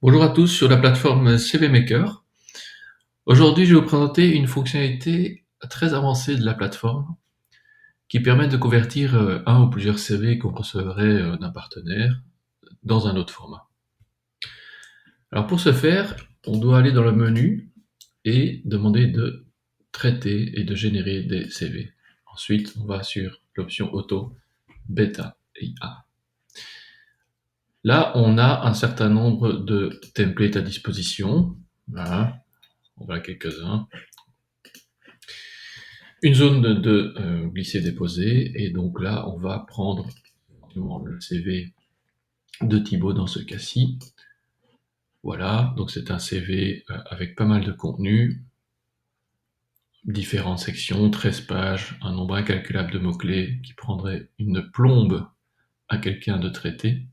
Bonjour à tous sur la plateforme CV Maker. Aujourd'hui, je vais vous présenter une fonctionnalité très avancée de la plateforme qui permet de convertir un ou plusieurs CV qu'on recevrait d'un partenaire dans un autre format. Alors pour ce faire, on doit aller dans le menu et demander de traiter et de générer des CV. Ensuite, on va sur l'option Auto, Beta et A. Là, on a un certain nombre de templates à disposition. Voilà, on voit quelques-uns. Une zone de glisser-déposer, et donc là, on va prendre le CV de Thibaut dans ce cas-ci. Voilà, donc c'est un CV avec pas mal de contenu, différentes sections, 13 pages, un nombre incalculable de mots-clés qui prendrait une plombe à quelqu'un de traiter.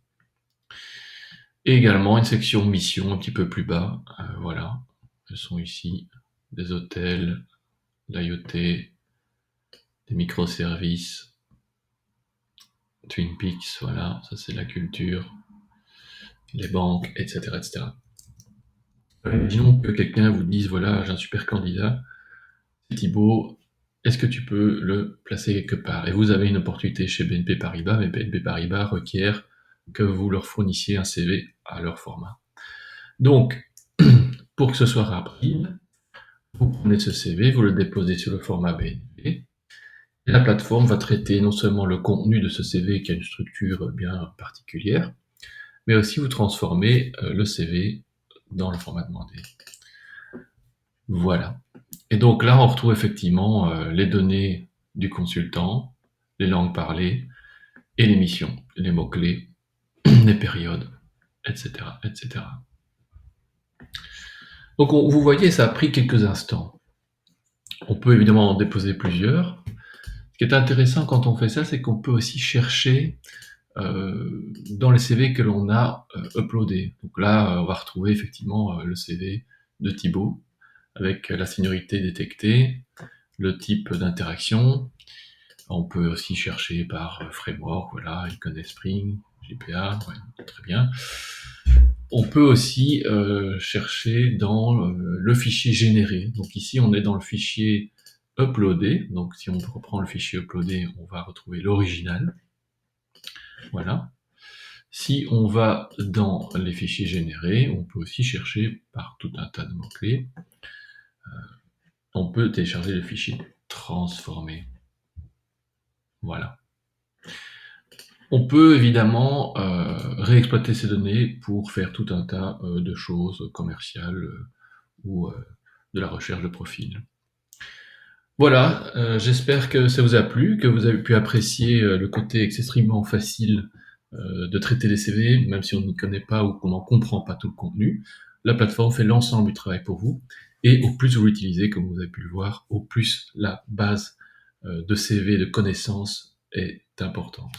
Et également une section mission un petit peu plus bas, voilà, elles sont ici, des hôtels, l'IoT, des microservices, Twin Peaks, voilà, ça c'est la culture, les banques, etc. etc. Imaginons que quelqu'un vous dise, voilà, j'ai un super candidat, c'est Thibaut, est-ce que tu peux le placer quelque part? Et vous avez une opportunité chez BNP Paribas, mais BNP Paribas requiert que vous leur fournissiez un CV à leur format. Donc, pour que ce soit rapide, vous prenez ce CV, vous le déposez sur le format BNP, et la plateforme va traiter non seulement le contenu de ce CV qui a une structure bien particulière, mais aussi vous transformer le CV dans le format demandé. Voilà. Et donc là, on retrouve effectivement les données du consultant, les langues parlées et les missions, les mots-clés, les périodes, etc., etc. Donc vous voyez, ça a pris quelques instants. On peut évidemment en déposer plusieurs. Ce qui est intéressant quand on fait ça, c'est qu'on peut aussi chercher dans les CV que l'on a uploadés. Donc là, on va retrouver effectivement le CV de Thibaut, avec la seniorité détectée, le type d'interaction. On peut aussi chercher par framework, voilà, Icon Spring, JPA, ouais, très bien. On peut aussi chercher dans le fichier généré. Donc ici, on est dans le fichier uploadé. Donc si on reprend le fichier uploadé, on va retrouver l'original. Voilà. Si on va dans les fichiers générés, on peut aussi chercher par tout un tas de mots-clés. On peut télécharger le fichier transformé. Voilà. On peut évidemment réexploiter ces données pour faire tout un tas de choses commerciales ou de la recherche de profil. Voilà, j'espère que ça vous a plu, que vous avez pu apprécier le côté extrêmement facile de traiter les CV, même si on n'y connaît pas ou qu'on n'en comprend pas tout le contenu. La plateforme fait l'ensemble du travail pour vous, et au plus vous l'utilisez, comme vous avez pu le voir, au plus la base de CV, de connaissances est importante.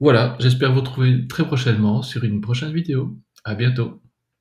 Voilà, j'espère vous retrouver très prochainement sur une prochaine vidéo. À bientôt.